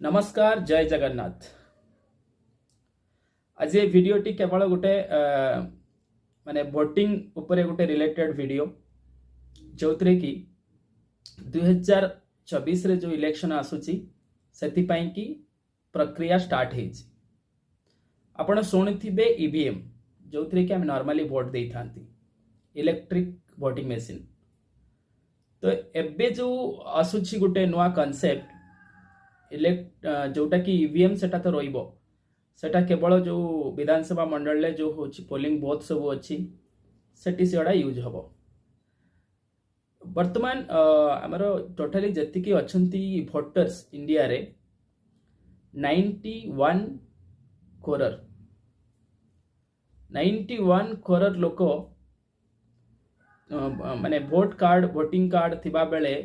नमस्कार जय जगन्नाथ। आज ये भिडियोटी केवल गोटे माने भोटिंग उपरे गोटे रिलेटेड वीडियो जो कि 2024 रे जो इलेक्शन आसुची सेतिपाई की प्रक्रिया स्टार्ट हेछि। आपण शुणिथिबे ईवीएम जो कि आम नॉर्मली वोट दे थांती इलेक्ट्रिक वोटिंग मशीन। तो एबे जो आसुची गोटे नुआ कॉन्सेप्ट जोटा कि ईवीएम सेटा तो रोइबो सेटा केवल जो विधानसभा मंडल ले जो होची पोलिंग बूथ सब अच्छी सेटी सेटा यूज हबो। वर्तमान हमर टोटली जति अच्छी भोटर्स इंडिया रे 91 करोड़ लोक माने वोटिंग कार्ड थिबा बेले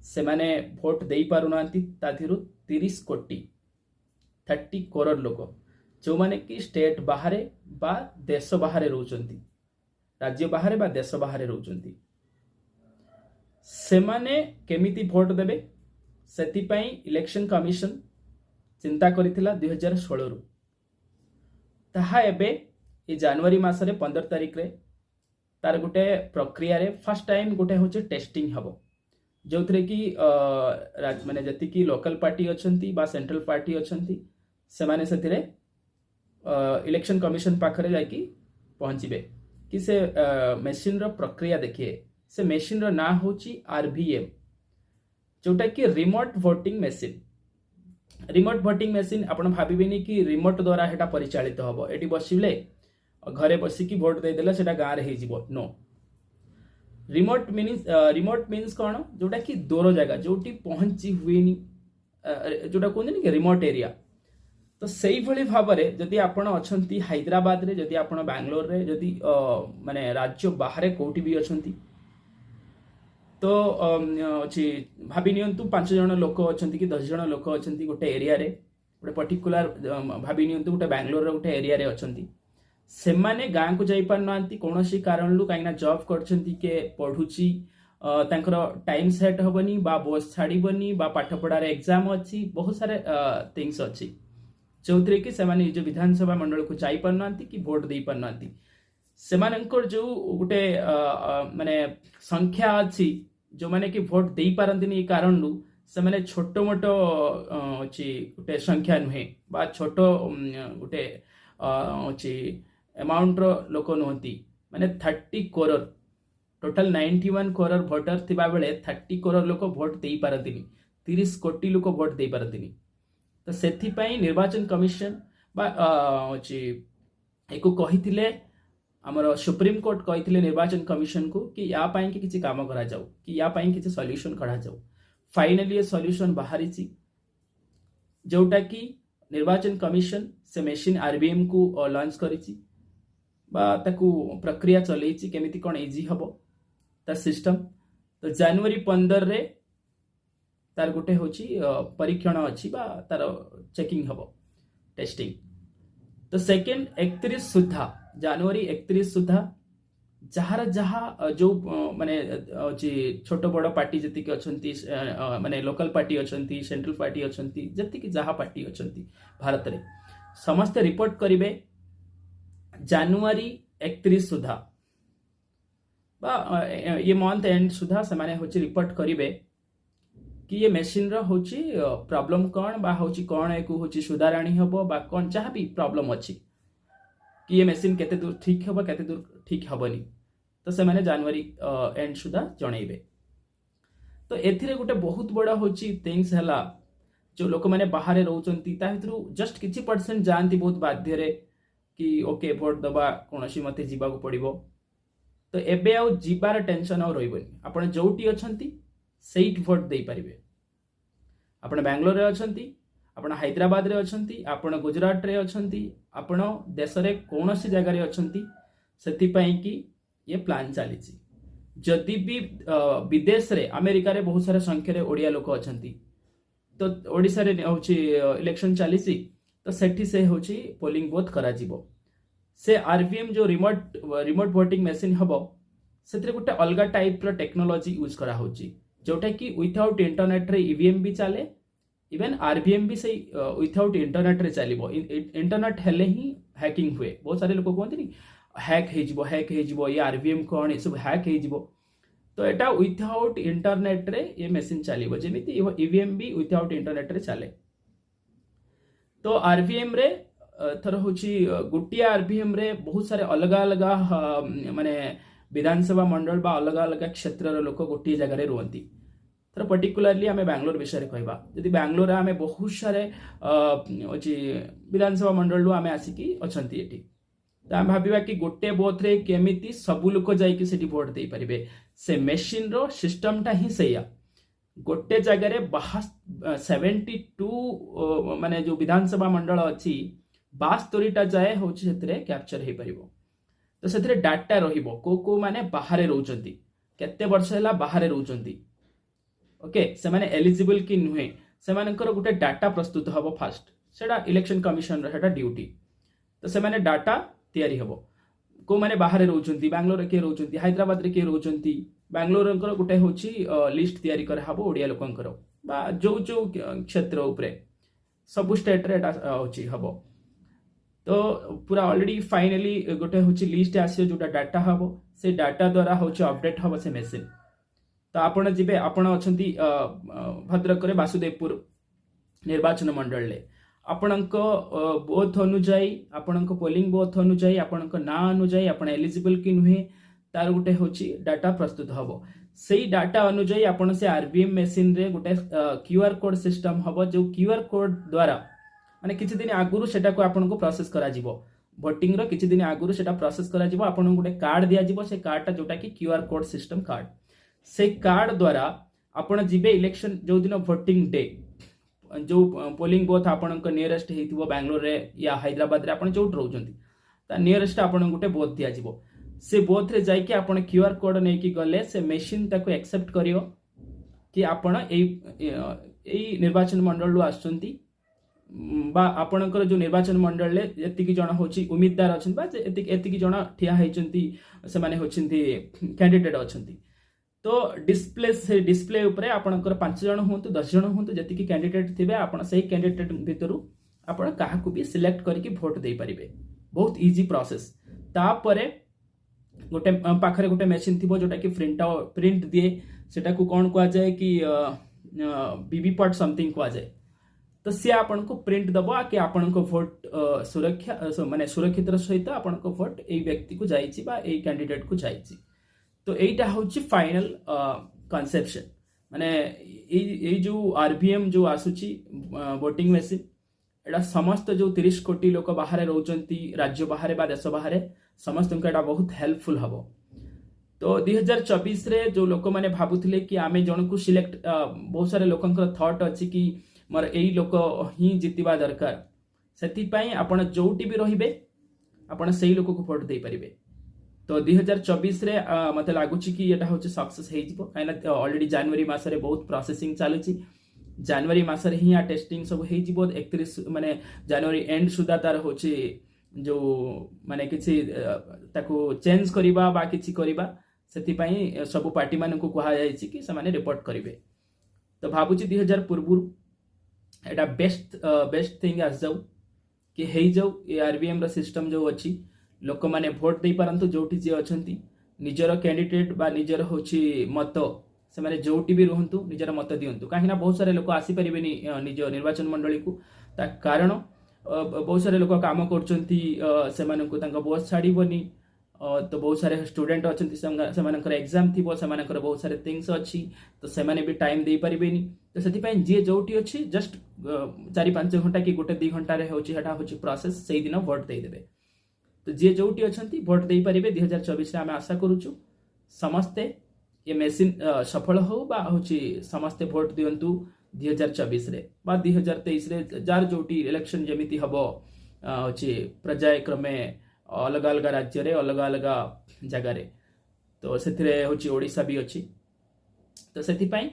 से माने भोट दे पारुनांती ताथिरु 30 कोटी 30 करोड़ लोक जो माने कि स्टेट बाहरे बा देश बाहरे रहउचंती राज्य बाहरे बा देश बाहरे रहउचंती से माने केमिति भोट देबे सेति पई इलेक्शन कमिशन चिंता करिथिला 2016 रु। ताहा एबे ए जनवरी मासरे 15 तारिख रे तार गोटे प्रक्रिया रे फर्स्ट टाइम गोटे होचे टेस्टिंग हबो जो थे कि माने जति कि लोकल पार्टी अच्छी बा सेंट्रल पार्टी अच्छी से माने से इलेक्शन कमिशन पाखरे जाकि पहुँचे कि से मेसीन रो प्रक्रिया देखिए। से मेसीन रो ना होची आरवीएम जोटा कि remote voting machine. Remote voting machine आपण भाबिबेनी कि रिमोट द्वारा हेटा परिचालित हबो एटी बसिले घरे बसिकी वोट दे देला सेटा गाँ रे हे जिवो। नो, रिमोट मीन्स कौन जोटा कि दूर जगह जोटी पहुंची हुएनी जोटा कहते कि रिमोट एरिया। तो सही भली भाव में जदि आपण अच्छी हैदराबाद रे जदि आपण बैंगलोर रे जदि माने राज्य बाहर कोठी भी अच्छी तो अच्छी भाभी नियंतु 5 जन लोक अच्छा कि 10 जन लोक अच्छा गोटे एरिया रे गोटे पर्टिकुलर भाभी नियंतु गोटे बैंगलोर गोटे एरिया रे अच्छी से माने गाँ को जाई पार नांती कोनोसी कारण लु काइना जॉब करछंती के पढुची तांकर टाइम सेट होबनी बा बस छाड़ीबनी बा पाठ पढ़ार एग्जाम अच्छी बहुत सारे थिंग्स अच्छी जो कि से माने जो विधानसभा मंडल को जाई पार नांती कि वोट दे पार नांती से मानकर जो गोटे माने संख्या अच्छी जो माने कि वोट दे पारंतिनी कारण लु से माने छोटो मोटो अच्छी गोटे संख्या नुहे बा छोटो गोटे अच्छी अमाउंट रो लोक नुहति माने 30 करोड़ टोटल 91 करोड़ भोटर थिबा बेले 30 करोड़ लोक भोट दे पारंतिनी 30 कोटी लोक भोट दे पारंतिनी। तो सेथि पई निर्वाचन कमिशन बा अछि एको कहिथिले हमर सुप्रीम कोर्ट कहिथिले निर्वाचन कमिशन को कि या पई कि किछि काम करा जाऊ कि या पई किछि सॉल्यूशन कढा जाऊ। फाइनली ये सॉल्यूशन बाहरी छि जोटा कि निर्वाचन कमिशन से मशीन आरबीएम को लॉन्च करिछि बा ताकू प्रक्रिया चलैछि केमिति कोन इजी हबो ता सिस्टम। तो जनवरी 15 रे तार गोटे होछि परीक्षण अछि बा तार चेकिंग हबो टेस्टिंग। तो सेकेंड 31 सुधा जनवरी 31 सुधा जहार जहा जो माने छोट बड़ पार्टी जति अच्छी माने लोकल पार्टी अच्छी सेंट्रल पार्टी अच्छी जति जहा पार्टी अच्छी भारत रे समस्त रिपोर्ट करिवे जनवरी 31 सुधा बा ये मंथ एंड सुधा से माने होची रिपोर्ट करिवे कि ये मशीन रो होची प्रॉब्लम कौन बा होची कौन एको होची सुधाराणी हबो बा कौन जहाँ भी प्रॉब्लम अच्छी कि ये मशीन केते दूर ठीक हबो केते दूर ठीक हबनी। तो से माने जनवरी एंड सुधा जणैबे। तो एथिरे गोटे बहुत बड़ा होची थिंग्स हला जो लोक माने बाहर रहउचंती ता भितरु जस्ट किछि परसेंट जानती बहुत बाध्य रे कि ओके वोट दबा कोनोसी मते जीवा को पड़िबो। तो एबे आउ जीवार टेंशन आउ रहिबनी आपण जोटी अछंती सेट वोट दे परिबे। आपण बैंगलोर रे अछंती आपण हैदराबाद रे अछंती आपण गुजरात रे अछंती आपण देश रे कोनोसी जगह रे अछंती सेति पई कि ये प्लान चली। जदि भी विदेश रे अमेरिका रे बहुत सारा संख्या रे ओडिया लोक अछंती तो ओडिसा रे होची इलेक्शन चली तो सेठी से होची पोलिंग बूथ करा जिवो। से आरवीएम जो रिमोट वोटिंग मशीन हबो सेतरे गोटे अलगा टाइप रो टेक्नोलॉजी यूज करा होची जोटा कि विथआउट इंटरनेट रे ईवीएम भी चले इवन आरबीएम भी सही विथआउट इंटरनेट रे चलिबो इंटरनेट हेले ही हैकिंग हुए बहुत सारे लोग कहते नहीं हैक हे ये आरबीएम कौन ये सब हैक हे तो एटा विथआउट इंटरनेट रे ये मशीन चलिबो जेमिति ईवीएम भी विथआउट इंटरनेट रे चले तो आरबीएम रे थर होची गोटिए आरबीएम रे बहुत सारे अलग अलग माने विधानसभा मंडल बा अलग अलग क्षेत्र लोक गोटे जगह रे रुहंती तर पर्टिकुलरली आम बैंगलोर विषय कहवा जदि बैंगलोर आम बहुत सारे होची विधानसभा मंडल आम आसिकी अछंती एठी तो आम भाविबा कि गोटे बोथ रे केमिति सबु लोक जाइकी सेठी वोट दे परिबे से मशीन रो सिस्टम टा ही सैया गोटे जगह रे 72 माने जो विधानसभा मंडल अच्छी 72टा जाए होची सेतरे कैप्चर हे परिबो तो सेतरे डाटा रहिबो को माने बाहरे रहउचंती केते वर्ष हैला बाहरे रहउचंती ओके से माने एलिजिबल कि नुहे से मानकर गोटे डाटा प्रस्तुत हबो फास्ट सेटा इलेक्शन कमिशन रो सेटा ड्यूटी तो से माने डाटा तैयारी हबो को माने बाहरे रहउचंती बैंगलोर के रहउचंती हैदराबाद रे के रहउचंती बैंगलोर गोटे हूँ लिस्ट तैयारी कराहब ओडिया लोकंकर बा जो जो क्षेत्र उपरे सबु स्टेट रे होची हबो तो पूरा ऑलरेडी फाइनली गोटे हूँ लिस्ट आसियो जोटा डाटा हबो से डाटा द्वारा हूँ अपडेट हबो से मेसीन तो आपण जिबे आपण अछंती भद्रक रे वासुदेवपुर निर्वाचन मंडल ले आपणक बोथ अनुजाई आपणक पोलिंग बोथ अनुजाई आपणक ना अनुजाई आपण एलिजिबल कि नुहे तार गोटे हूँ डाटा प्रस्तुत हम से डाटा अनुजाई आपण से आरबीएम मशीन रे गोटे क्यूआर कोड सिस्टम हम जो क्यूआर कोड द्वारा माने किछि दिन आगुरु सेटा को आपन को प्रोसेस करा जिवो वोटिंग रो किछि दिन आगुरु सेटा प्रोसेस करा जिवो आपन गोटे कार्ड दिया जिवो से कार्डटा जोटा कि क्यूआर कोड सिस्टम कार्ड से कार्ड द्वारा आपण जिबे इलेक्शन जो दिन वोटिंग डे जो पोलिंग बोथ आपन को नियरेस्ट हेतिबो बैंगलोर रे या हैदराबाद रे आपन जोट रहउचंती ता नियरेस्ट आपन गोटे बोथ दिया जिवो से बोथ रे जाई कि आपण क्यूआर कोड नै कि गले से मशीन ताको एक्सेप्ट करियो कि आपण एई निर्वाचन मंडल आछंती बा आपणकर जो निर्वाचन मंडल ले एतिकी जण होची उम्मीदवार अछन बा एतिकी जण ठिया हेचंती से माने होचंती कैंडिडेट अछंती तो डिस्प्ले से डिस्प्ले ऊपर आपणकर 5 जण होंतु 10 जण होंतु जतिकी कैंडिडेट थिबे आपण सही कैंडिडेट भितरु आपण काहाकू भी सिलेक्ट करके वोट दे परिबे बहुत इजी प्रोसेस तापरे गोटे पाखरे गोटे मशीन थिबो जोटा कि प्रिंट दिए सेटा को कोन को जाय कि वीवीपैट समथिंग को जाय तो सी आपन को प्रिंट दबो कि आपन को वोट सुरक्षा माने सुरक्षित सहित आपन को वोट ए व्यक्ति को जाईची बा ए कैंडिडेट को जाईची तो एटा होची फाइनल कॉन्सेप्शन माने ए जो आरबीएम जो आसुची वोटिंग मशीन एटा समस्त जो 30 कोटी लोक बाहर रहउचंती राज्य बाहर बा देश बाहर समस्त को एटा बहुत हेल्पफुल हबो तो 2024 रे जो लोक माने भाबुथिले कि आमे जण को सिलेक्ट बहुत सारे लोकंकर थॉट अछि कि मोर एई लोक ही जितिबा दरकार सेति पई आपण जोटी भी रहिबे आपण सेही लोक को वोट दे परिबे तो 2024 रे मते लागुची कि एटा होचे सक्सेस हे जिवो काइना ऑलरेडी जनवरी मास रे बहुत प्रोसेसिंग चालुची जनवरी मास रे ही टेस्टिंग सब हे जिवो 31 माने जनवरी एंड सुधा तार होचे जो माने किछि ताको चेंज करिबा बा किछि करिबा सेति पई सब पार्टी मान को कहा जायछि कि से माने रिपोर्ट करिवे तो भाबुची 2000 पूर्व एटा बेस्ट थिंग आस जाऊ कि हे जाऊ ए आरबीएम रो सिस्टम जो अछि लोक माने वोट दे पारंतु जोटी जे अछंती निजर कैंडिडेट बा निजर होछि मत से माने जोटी भी रहंतु निजर मत दियंतु काहिना बहुत सारे लोक आसी परिबेनी निज निर्वाचन मंडली को ता कारण बहुत सारे लोक काम करचंती से माने को तांका बस छाड़ीबनी तो बहुत सारे स्टूडेंट अछंती से मानकर एग्जाम थिबो से मानकर बहुत सारे थिंग्स अछि तो से माने भी टाइम दे परिबेनी तो सेति पई जे जोटी अछि जस्ट 4-5 घंटा कि गोटे 2 घंटा रे होछि हटा होछि प्रोसेस सेही दिन वोट दे देबे तो जे जोटी अछंती वोट दे परिबे 2024 रे आमे आशा करूछु समस्ते ये मशीन सफल हो बा होछि समस्ते वोट दियंतु 2024 रे बा 2023 रे जार जोटी इलेक्शन जेमिति हबो होछि पर्याय क्रमे अलग अलग राज्य रे अलग अलग जगह रे तो सेथिरे होछि ओडिसा भी अछि तो सेति पई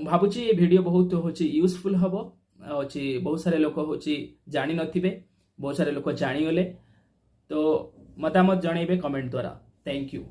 भाबुछि ये वीडियो बहुत होछि यूजफुल हबो होछि बहुत सारे लोक होछि जानि नथिबे बहुत सारे लोक जानि गले तो मतामत जणैबे कमेंट द्वारा थैंक यू।